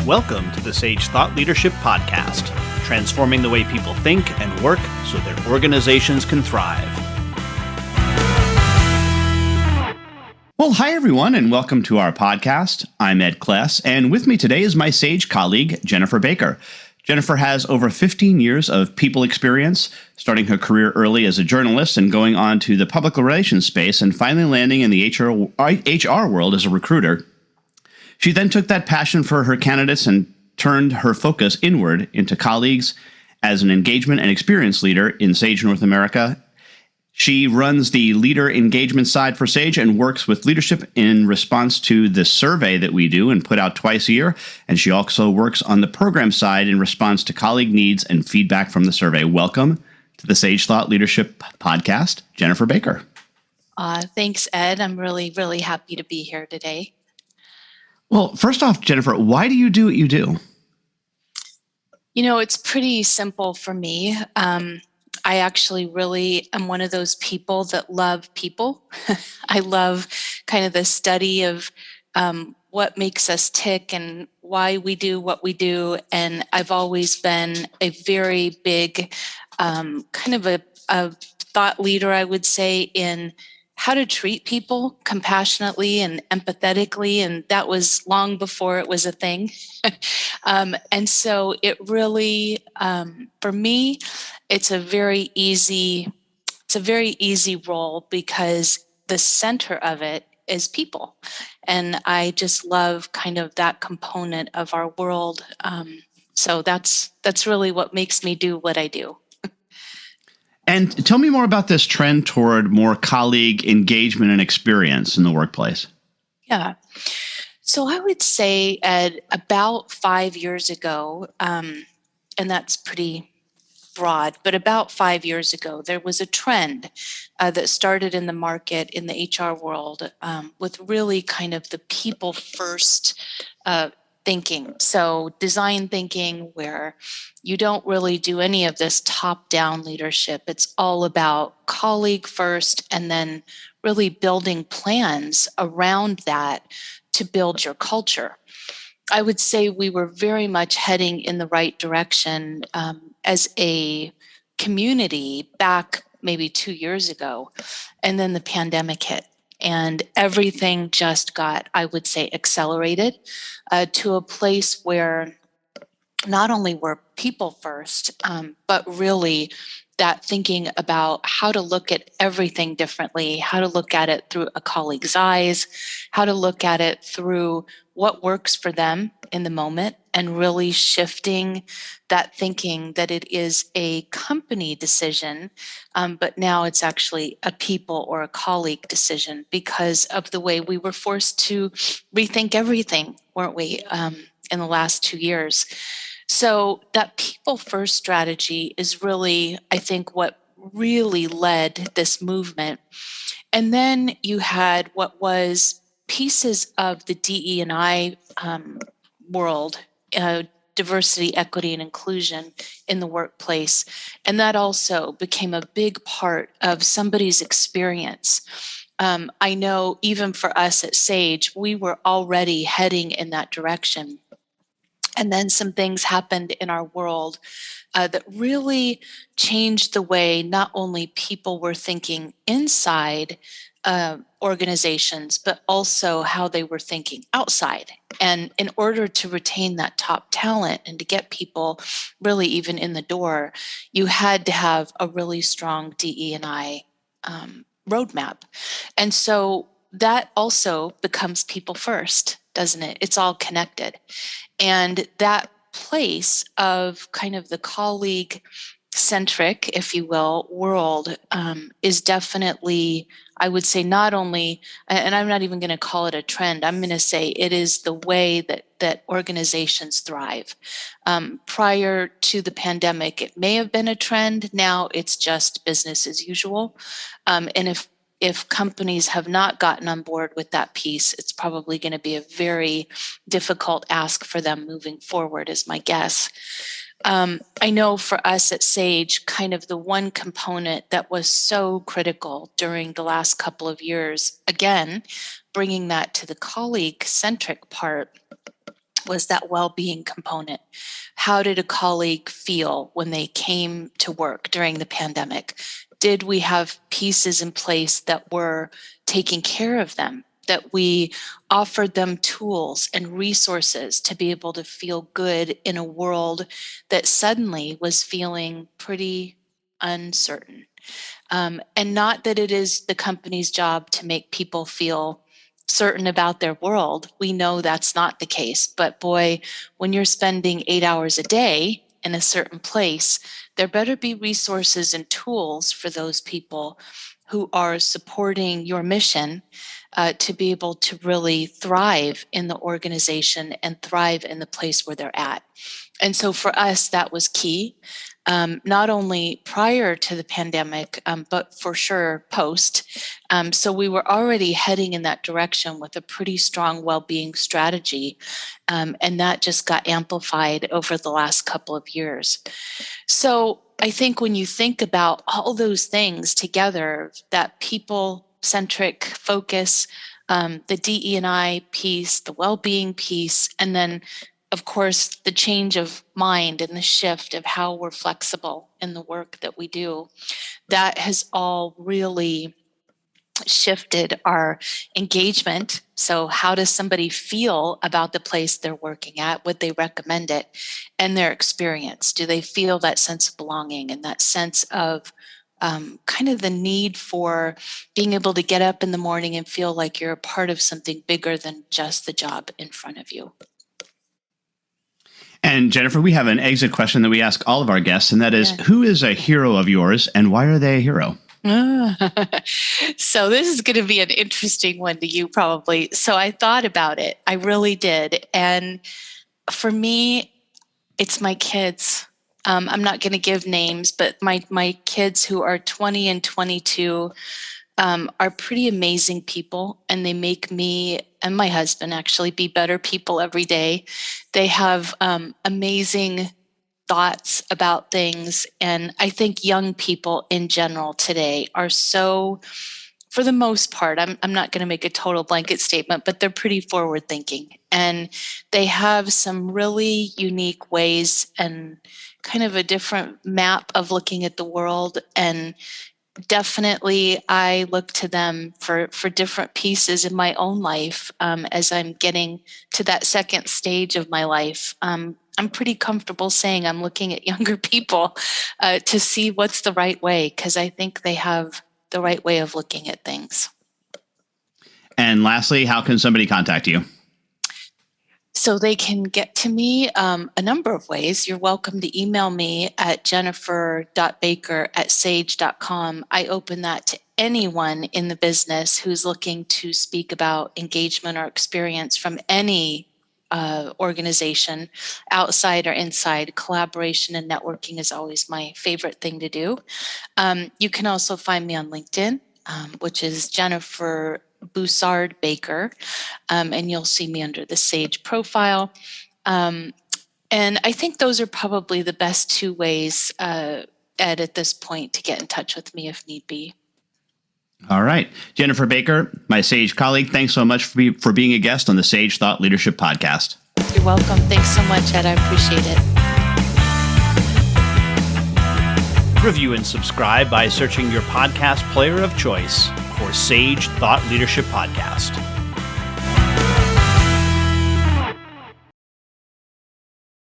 Welcome to the Sage Thought Leadership Podcast, transforming the way people think and work so their organizations can thrive. Well, hi everyone, and welcome to our podcast. I'm Ed Kless, and with me today is my Sage colleague, Jennifer Baker. Jennifer has over 15 years of people experience, starting her career early as a journalist and going on to the public relations space and finally landing in the HR world as a recruiter. She then took that passion for her candidates and turned her focus inward into colleagues as an engagement and experience leader in Sage North America. She runs the leader engagement side for Sage and works with leadership in response to the survey that we do and put out twice a year. And she also works on the program side in response to colleague needs and feedback from the survey. Welcome to the Sage Thought Leadership Podcast, Jennifer Baker. Thanks, Ed. I'm really happy to be here today. Well, first off, Jennifer, why do you do what you do? You know, it's pretty simple for me. I actually really am one of those people that love people. I love kind of the study of what makes us tick and why we do what we do. And I've always been a very big kind of a thought leader, I would say, in how to treat people compassionately and empathetically. And that was long before it was a thing. And so it really, for me, it's a very easy role because the center of it is people. And I just love kind of that component of our world. So that's really what makes me do what I do. And tell me more about this trend toward more colleague engagement and experience in the workplace. Yeah. So I would say about 5 years ago, and that's pretty broad, but about 5 years ago, there was a trend that started in the market in the HR world with really kind of the people first thinking. So design thinking, where you don't really do any of this top-down leadership. It's all about colleague first and then really building plans around that to build your culture. I would say we were very much heading in the right direction as a community back maybe 2 years ago. And then the pandemic hit. And everything just got, I would say, accelerated to a place where not only were people first, but really that thinking about how to look at everything differently, how to look at it through a colleague's eyes, how to look at it through what works for them in the moment, and really shifting that thinking that it is a company decision, but now it's actually a people or a colleague decision because of the way we were forced to rethink everything, weren't we, in the last 2 years. So that people first strategy is really, I think, what really led this movement. And then you had what was pieces of the DE&I world, diversity, equity, and inclusion in the workplace. And that also became a big part of somebody's experience. I know even for us at Sage, we were already heading in that direction. And then some things happened in our world that really changed the way not only people were thinking inside organizations, but also how they were thinking outside. And in order to retain that top talent and to get people really even in the door, you had to have a really strong DE&I roadmap. And so that also becomes people first, doesn't it? It's all connected. And that place of kind of the colleague-centric, if you will, world is definitely, I would say, not only, and I'm not even going to call it a trend, I'm going to say it is the way that organizations thrive. Prior to the pandemic, it may have been a trend. Now it's just business as usual. And if companies have not gotten on board with that piece, it's probably going to be a very difficult ask for them moving forward, is my guess. I know for us at Sage, kind of the one component that was so critical during the last couple of years, again, bringing that to the colleague-centric part, was that well-being component. How did a colleague feel when they came to work during the pandemic? Did we have pieces in place that were taking care of them, that we offered them tools and resources to be able to feel good in a world that suddenly was feeling pretty uncertain? And not that it is the company's job to make people feel certain about their world. We know that's not the case. But boy, when you're spending 8 hours a day in a certain place, there better be resources and tools for those people who are supporting your mission to be able to really thrive in the organization and thrive in the place where they're at. And so for us, that was key. Not only prior to the pandemic, but for sure post. So we were already heading in that direction with a pretty strong well-being strategy, and that just got amplified over the last couple of years. So I think when you think about all those things together, that people-centric focus, the DE&I piece, the well-being piece, and then of course, the change of mind and the shift of how we're flexible in the work that we do, that has all really shifted our engagement. So how does somebody feel about the place they're working at? Would they recommend it? And their experience. Do they feel that sense of belonging and that sense of kind of the need for being able to get up in the morning and feel like you're a part of something bigger than just the job in front of you? And Jennifer, we have an exit question that we ask all of our guests, and that is, who is a hero of yours and why are they a hero? So this is going to be an interesting one to you probably. So I thought about it. I really did. And for me, it's my kids. I'm not going to give names, but my kids who are 20 and 22 are pretty amazing people, and they make me and my husband actually be better people every day. They have amazing thoughts about things, and I think young people in general today are so, for the most part, I'm not going to make a total blanket statement, but they're pretty forward thinking, and they have some really unique ways and kind of a different map of looking at the world. And definitely I look to them for different pieces in my own life as I'm getting to that second stage of my life. I'm pretty comfortable saying I'm looking at younger people to see what's the right way, because I think they have the right way of looking at things. And lastly, how can somebody contact you? So they can get to me a number of ways. You're welcome to email me at jennifer.baker@sage.com. I open that to anyone in the business who's looking to speak about engagement or experience from any organization, outside or inside. Collaboration and networking is always my favorite thing to do. You can also find me on LinkedIn, which is Jennifer Boussard Baker, and you'll see me under the Sage profile. And I think those are probably the best two ways, Ed, at this point, to get in touch with me if need be. All right. Jennifer Baker, my Sage colleague, thanks so much for being a guest on the Sage Thought Leadership Podcast. You're welcome. Thanks so much, Ed. I appreciate it. Review and subscribe by searching your podcast player of choice for Sage Thought Leadership Podcast.